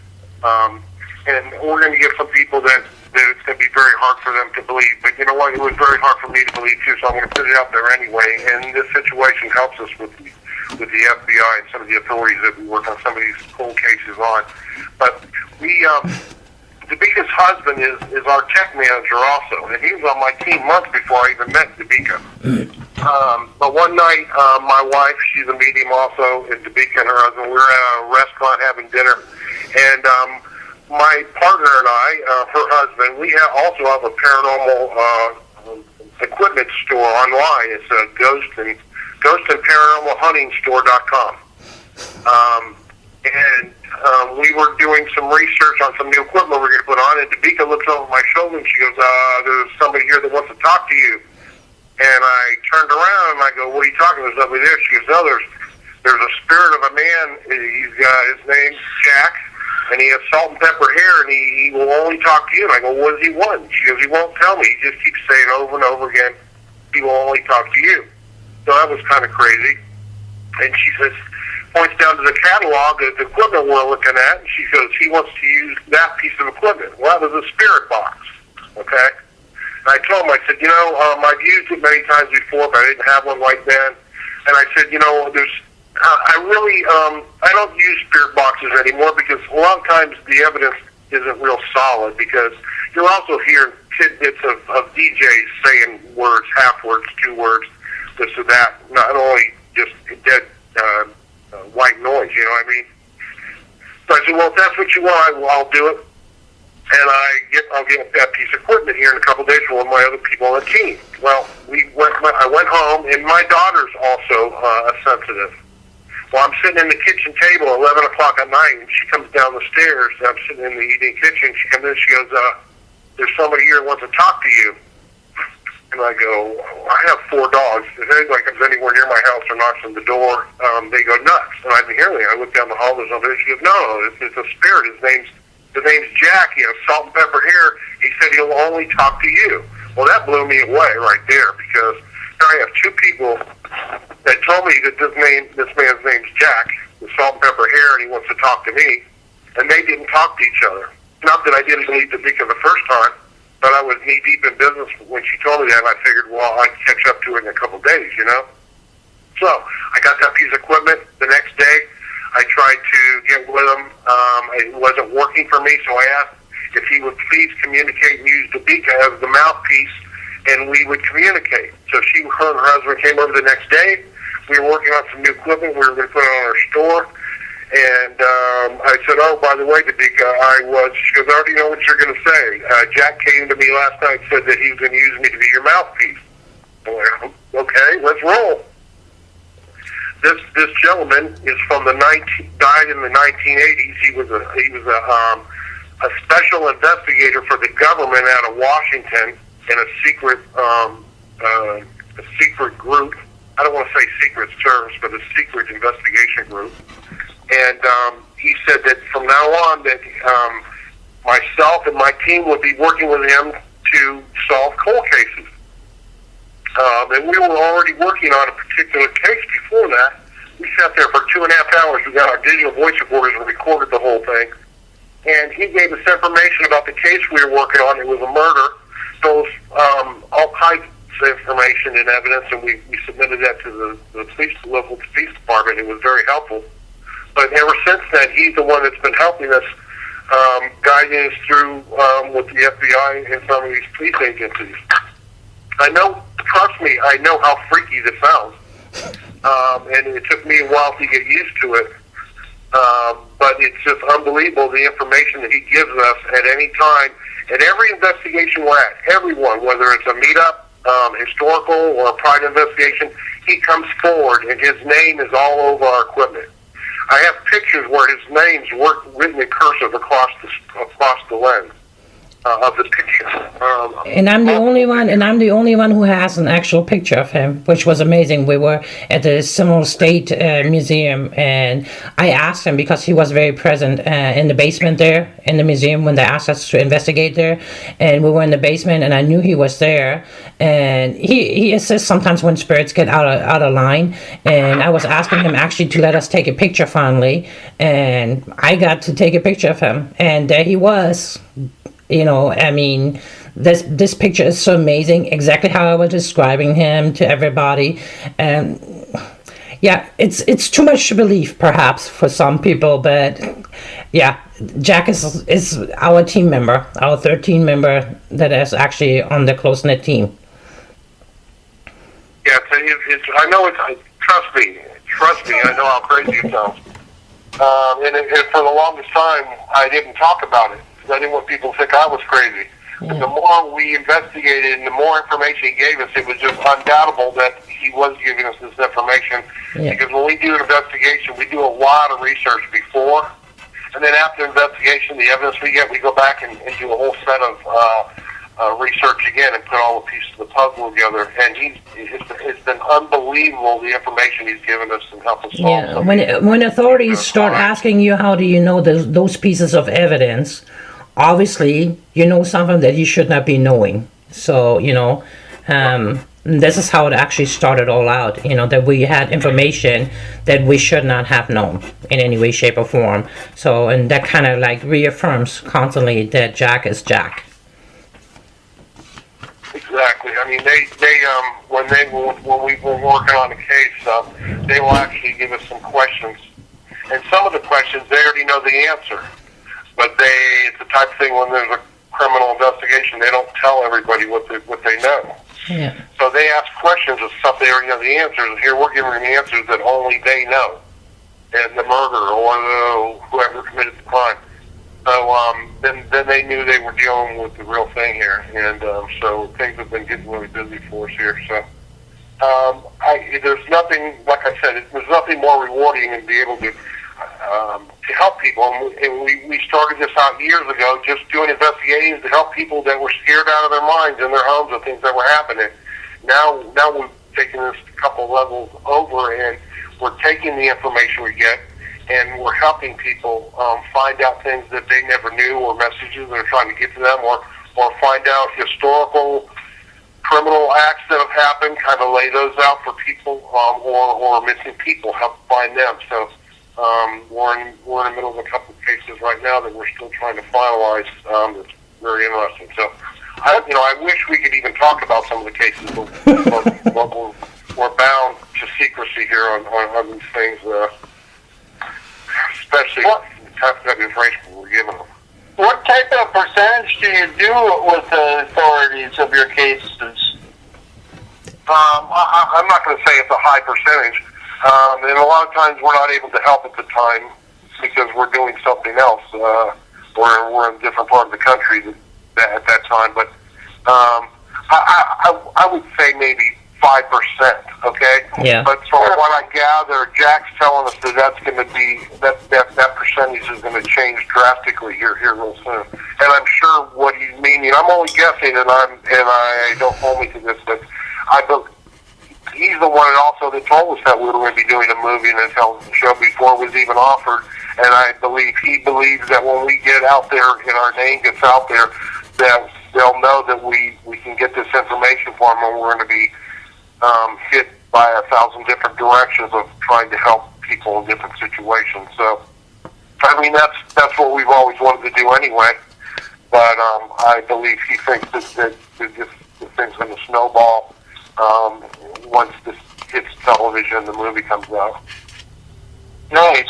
and we're going to get some people that it's going to be very hard for them to believe. But you know what? It was very hard for me to believe too, so I'm going to put it out there anyway. And this situation helps us with the FBI and some of the authorities that we work on some of these cold cases on. But Tabika's husband is our tech manager also, and he was on my team months before I even met Tabika. But one night, my wife, she's a medium also, and Tabika and her husband, we were at a restaurant having dinner, and my partner and I, her husband, we also have a paranormal equipment store online. It's a ghost and paranormalhuntingstore.com. We were doing some research on some new equipment we're going to put on, and Tabika looks over my shoulder and she goes, there's somebody here that wants to talk to you. And I turned around and I go, what are you talking about? There's somebody there. She goes, no, there's a spirit of a man. His name's Jack, and he has salt and pepper hair, and he will only talk to you. And I go, what does he want? She goes, he won't tell me. He just keeps saying over and over again, he will only talk to you. So that was kind of crazy. And she says, points down to the catalog of the equipment we're looking at, and she goes, he wants to use that piece of equipment. Well, that was a spirit box, okay? And I told him, I said, I've used it many times before, but I didn't have one right then. And I said, I don't use spirit boxes anymore because a lot of times the evidence isn't real solid, because you're also hearing tidbits of DJs saying words, half words, 2 words, this or that, not only just dead white noise, you know what I mean? So I said, well, if that's what you want, I'll do it. And I'll get that piece of equipment here in a couple of days for one of my other people on the team. Well, I went home, and my daughter's also a sensitive. Well, I'm sitting in the kitchen table at 11 o'clock at night, and she comes down the stairs, and I'm sitting in the eating kitchen. She comes in, she goes, there's somebody here who wants to talk to you. And I go, I have 4 dogs. If anybody comes anywhere near my house or knocks on the door, they go nuts. And I've been hearing it. I look down the hall, there's somebody. She goes, no, it's a spirit. His name's Jack. He has salt and pepper hair. He said he'll only talk to you. Well, that blew me away right there, because here I have 2 people that told me that this man's name's Jack, with salt and pepper hair, and he wants to talk to me, and they didn't talk to each other. Not that I didn't believe Tabika the first time, but I was knee deep in business when she told me that, and I figured, well, I'd catch up to it in a couple of days, So I got that piece of equipment. The next day, I tried to get with him. It wasn't working for me, so I asked if he would please communicate and use Tabika as the mouthpiece, and we would communicate. So her and her husband came over the next day. We were working on some new equipment we were going to put on our store. And I said, oh, by the way, Tabika, she goes, I already know what you're going to say. Jack came to me last night and said that he was going to use me to be your mouthpiece. I went, okay, let's roll. This gentleman is died in the 1980s. He was a special investigator for the government out of Washington in a secret group. I don't want to say secret service, but a secret investigation group. And he said that from now on that myself and my team would be working with him to solve cold cases. And we were already working on a particular case before that. We sat there for 2.5 hours. We got our digital voice recorders and recorded the whole thing. And he gave us information about the case we were working on. It was a murder. Those all high information and evidence, and we submitted that to the local police department. It was very helpful. But ever since then, he's the one that's been helping us, guiding us through with the FBI and some of these police agencies. I know, trust me, I know how freaky this sounds. And it took me a while to get used to it. But it's just unbelievable, the information that he gives us at any time. At every investigation we're at, everyone, whether it's a meetup, historical, or a private investigation, he comes forward and his name is all over our equipment. I have pictures where his name's written in cursive across the lens of the picture. And I'm the only one. And I'm the only one who has an actual picture of him, which was amazing. We were at the Seminole State Museum, and I asked him because he was very present in the basement there in the museum when they asked us to investigate there, and we were in the basement, and I knew he was there. And he assists sometimes when spirits get out of line, and I was asking him actually to let us take a picture finally, and I got to take a picture of him, and there he was. You know, I mean, this picture is so amazing, exactly how I was describing him to everybody. And yeah, it's too much to believe perhaps for some people, but yeah, Jack is our team member, our 13 member that is actually on the close-knit team. Yeah, I know trust me, I know how crazy it sounds. And for the longest time, I didn't talk about it. I didn't want people to think I was crazy. Yeah. And the more we investigated and the more information he gave us, it was just undoubtable that he was giving us this information. Yeah. Because when we do an investigation, we do a lot of research before. And then after investigation, the evidence we get, we go back and do a whole set of research again and put all the pieces of the puzzle together. And it's been unbelievable, the information he's given us and helped us solve. Yeah, when authorities start asking you how do you know those pieces of evidence, obviously, you know something that you should not be knowing. So, you know, this is how it actually started all out, you know, that we had information that we should not have known in any way, shape, or form. So, and that kind of like reaffirms constantly that Jack is Jack. Exactly. I mean, when we were working on a case, they will actually give us some questions. And some of the questions, they already know the answer. But it's the type of thing when there's a criminal investigation, they don't tell everybody what they know. Yeah. So they ask questions of stuff they already know the answers, and here we're giving them the answers that only they know. And the murderer or whoever committed the crime. So then they knew they were dealing with the real thing here, and so things have been getting really busy for us here. So there's nothing, like I said, there's nothing more rewarding than be able to help people. And we started this out years ago, just doing investigations to help people that were scared out of their minds in their homes of things that were happening. Now we've taken this a couple levels over, and we're taking the information we get, and we're helping people find out things that they never knew, or messages that are trying to get to them, or find out historical criminal acts that have happened, kind of lay those out for people, or missing people, help find them. So we're in the middle of a couple of cases right now that we're still trying to finalize. That's very interesting. So I wish we could even talk about some of the cases, but we're bound to secrecy here on these things. Especially the type of information we're giving them. What type of percentage do you do with the authorities of your cases? I'm not going to say it's a high percentage. And a lot of times we're not able to help at the time because we're doing something else. We're in a different part of the country at that time. But I would say maybe 5%, okay? Yeah. But from what I gather, Jack's telling us that's going to be that percentage is going to change drastically here real soon. And I'm sure what he's meaning. I'm only guessing, and I don't hold me to this, but he's the one also that told us that we were going to be doing a movie and a television show before it was even offered. And I believe he believes that when we get out there and our name gets out there, that they'll know that we can get this information for them, and we're going to be hit by 1,000 different directions of trying to help people in different situations. So, I mean, that's what we've always wanted to do anyway. But I believe he thinks that this thing's going to snowball, once this hits television, the movie comes out. Nice.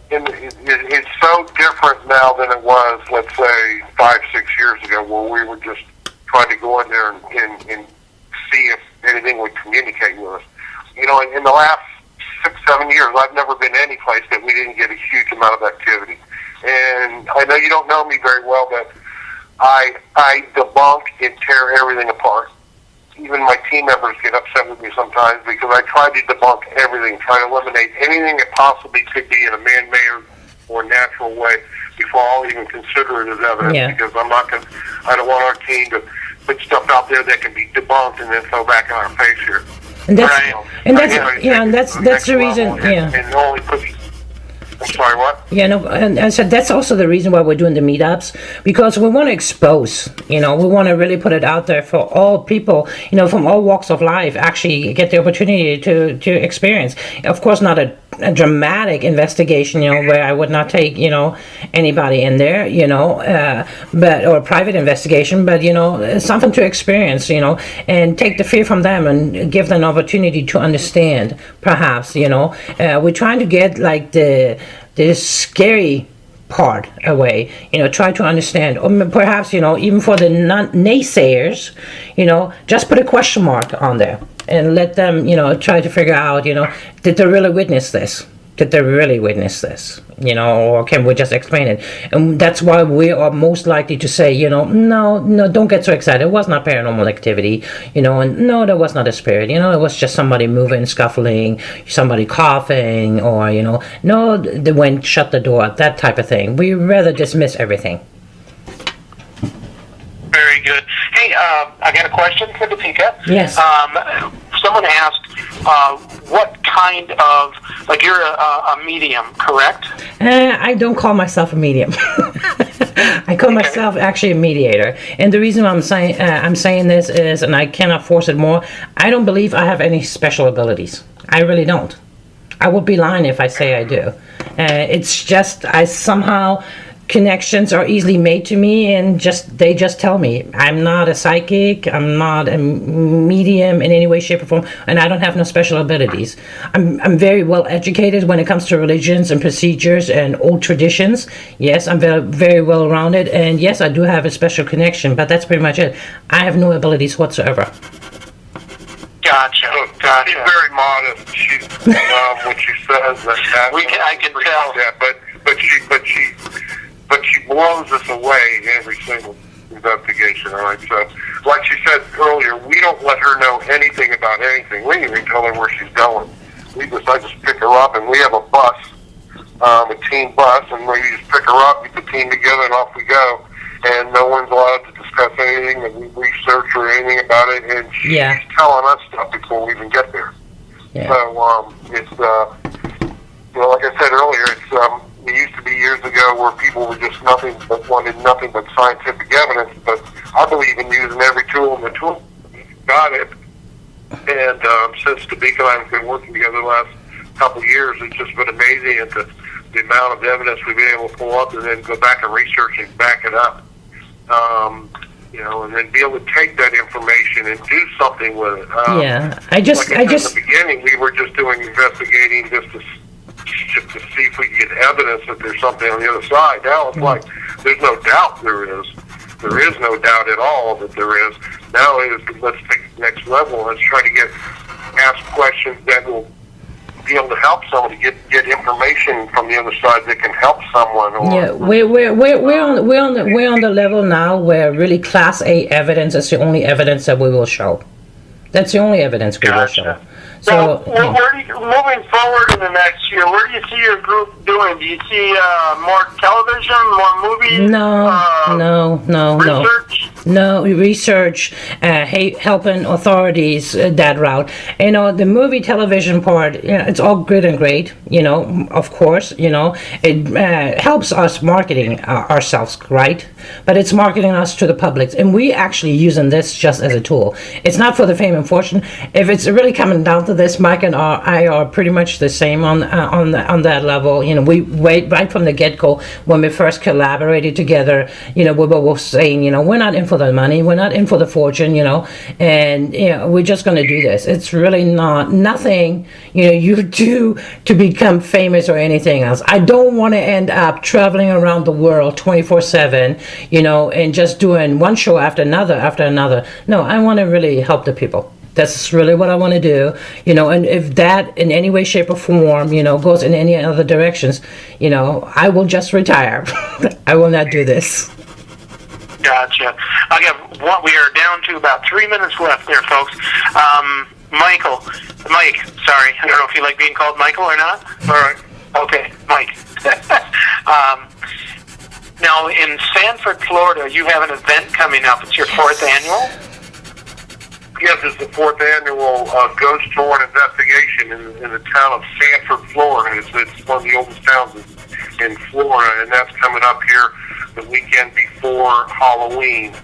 It's so different now than it was, let's say, 5-6 years ago, where we were just trying to go in there and see if anything would communicate with us. In the last 6-7 years, I've never been any place that we didn't get a huge amount of activity. And I know you don't know me very well, but I debunk and tear everything apart. Even my team members get upset with me sometimes because I try to debunk everything, try to eliminate anything that possibly could be in a man-made or natural way before I'll even consider it as evidence. Yeah. Because I don't want our team to put stuff out there that can be debunked and then throw back in our face here. And that's Right. and that's the reason. Yeah. And only put. I'm sorry, what? Yeah, no, and I said that's also the reason why we're doing the meetups, because we want to expose, we want to really put it out there for all people, from all walks of life, actually get the opportunity to experience. Of course, not a dramatic investigation, where I would not take, anybody in there, or a private investigation, but, something to experience, and take the fear from them and give them an opportunity to understand, perhaps, we're trying to get like the scary part away, try to understand, or perhaps, even for the naysayers, just put a question mark on there and let them, try to figure out, did they really witness this? Did they really witness this? Or can we just explain it? And that's why we are most likely to say, no, don't get so excited. It was not paranormal activity, and no, there was not a spirit. It was just somebody moving, scuffling, somebody coughing, or, no, they went, shut the door, that type of thing. We rather dismiss everything. Very good. Hey, I got a question for the Pika. Yes. Someone asked, what kind of, like, you're a medium, correct? I don't call myself a medium. I call myself actually a mediator. And the reason I'm saying this is, and I cannot force it more, I don't believe I have any special abilities. I really don't. I would be lying if I say I do. It's just, I somehow, connections are easily made to me, and they just tell me. I'm not a psychic, I'm not a medium in any way, shape, or form, and I don't have no special abilities. I'm very well educated when it comes to religions and procedures and old traditions. Yes, I'm very, very well rounded, and yes, I do have a special connection, but that's pretty much it. I have no abilities whatsoever. Gotcha. She's very modest. She's when she says that. I can tell. Yeah, but she blows us away every single investigation. All right. So, like she said earlier, we don't let her know anything about anything. We didn't even tell her where she's going. I just pick her up, and we have a bus, a team bus, and we just pick her up, get the team together, and off we go. And no one's allowed to discuss anything, and we research or anything about it, and she's telling us stuff before we even get there. Yeah. So it's like I said earlier, it used to be years ago where people were just wanted nothing but scientific evidence, but I believe in using every tool in the tool. Got it. And since Tabika and I have been working together the last couple of years, it's just been amazing at the amount of evidence we've been able to pull up and then go back and research and back it up. And then be able to take that information and do something with it. I just in the beginning, we were just doing investigating just to see if we could get evidence that there's something on the other side. Now it's like there's no doubt there is. There is no doubt at all that there is. Now let's take the next level. Let's try to ask questions that will be able to help somebody get information from the other side that can help someone. We're on the level now where really Class A evidence is the only evidence that we will show. That's the only evidence we will show. So, where do you, moving forward in the next year, where do you see your group doing? Do you see more television, more movies? No. Research? No, research, helping authorities that route. The movie television part, it's all good and great, of course, it helps us marketing ourselves, right? But it's marketing us to the public, and we actually using this just as a tool. It's not for the fame and fortune. If it's really coming down to this, Mike and I are pretty much the same on that level. We right from the get-go when we first collaborated together. We were saying, we're not in for for the money. We're not in for the fortune, and we're just going to do this. It's really nothing, you do to become famous or anything else. I don't want to end up traveling around the world 24/7, and just doing one show after another. No, I want to really help the people. That's really what I want to do, and if that in any way, shape, or form, goes in any other directions, I will just retire. I will not do this. Gotcha. We are down to about 3 minutes left there, folks. Mike, sorry. I don't know if you like being called Michael or not. All right. Okay, Mike. Now, in Sanford, Florida, you have an event coming up. It's your 4th annual? Yes, it's the 4th annual ghost tour and investigation in the town of Sanford, Florida. It's one of the oldest towns in Florida, and that's coming up here the weekend before Halloween.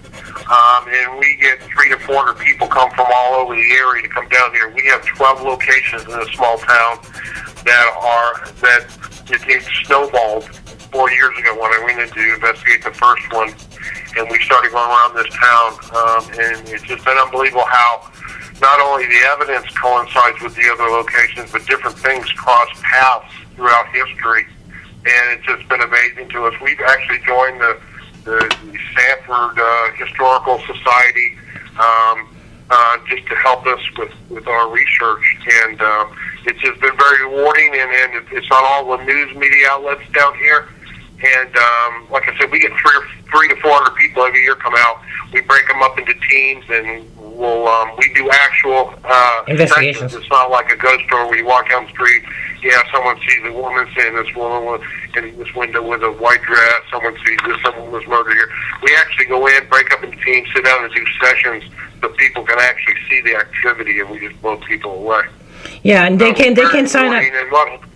And we get 300 to 400 people come from all over the area to come down here. We have 12 locations in a small town that it snowballed 4 years ago when I went in to investigate the first one, and we started going around this town, and it's just been unbelievable how not only the evidence coincides with the other locations, but different things cross paths throughout history, and it's just been amazing to us. We've actually joined the Sanford Historical Society just to help us with our research, and it's just been very rewarding, and it's on all the news media outlets down here. And like I said, we get 300 to 400 people every year come out. We break them up into teams, and we do actual investigations. It's not like a ghost story where you walk down the street, someone sees a woman saying this woman in this window with a white dress. Someone sees this, someone was murdered here. We actually go in, break up into teams, sit down and do sessions so people can actually see the activity, and we just blow people away. Yeah, and they can sign up.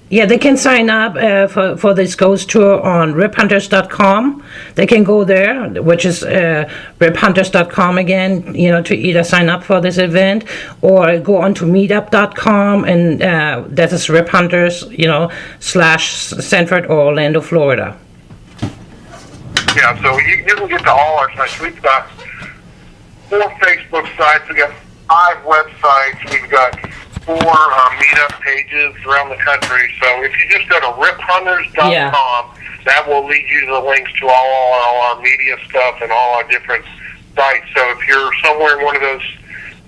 Yeah, they can sign up for this ghost tour on riphunters.com. They can go there, which is riphunters.com again, to either sign up for this event or go on to meetup.com, and that is riphunters, / Sanford or Orlando, Florida. Yeah, so you can get to all our sites. We've got 4 Facebook sites. We've got 5 websites. We've got 4 meetup pages around the country. So if you just go to riphunters.com, that will lead you to the links to all our media stuff and all our different sites. So if you're somewhere in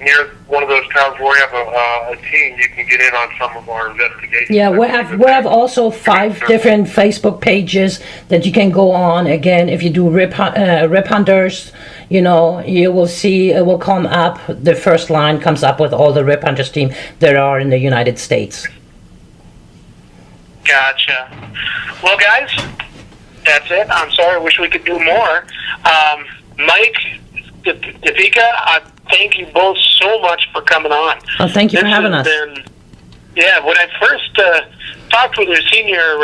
near one of those towns where we have a team, you can get in on some of our investigations. Yeah, we have also 5 different Facebook pages that you can go on. Again, if you do Rip Hunters, you will see it will come up. The first line comes up with all the Rip Hunters team that are in the United States. Gotcha. Well, guys, that's it. I'm sorry. I wish we could do more. Mike, Devika, I thank you both so much for coming on. Oh, thank you for having us. When I first talked with your senior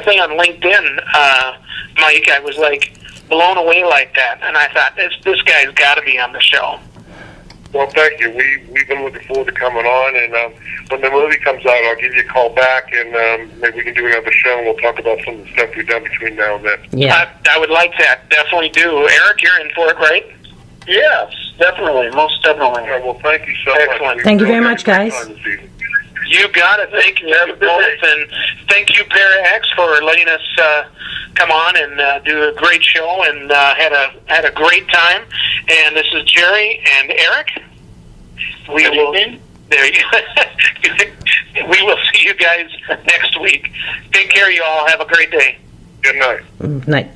thing on LinkedIn, Mike, I was like blown away like that, and I thought this guy's got to be on the show. Well, thank you. We've been looking forward to coming on, and when the movie comes out, I'll give you a call back, and maybe we can do another show, and we'll talk about some of the stuff we've done between now and then. Yeah, I would like that. Definitely do. Eric, you're in for it, right? Yes, definitely. Most definitely. All right, well, thank you so much. Thank you very much, guys. You got it. Thank you both, and thank you, Para-X, for letting us come on and do a great show, and had a great time. And this is Jerry and Eric. We will see you guys next week. Take care, you all. Have a great day. Good night. Night.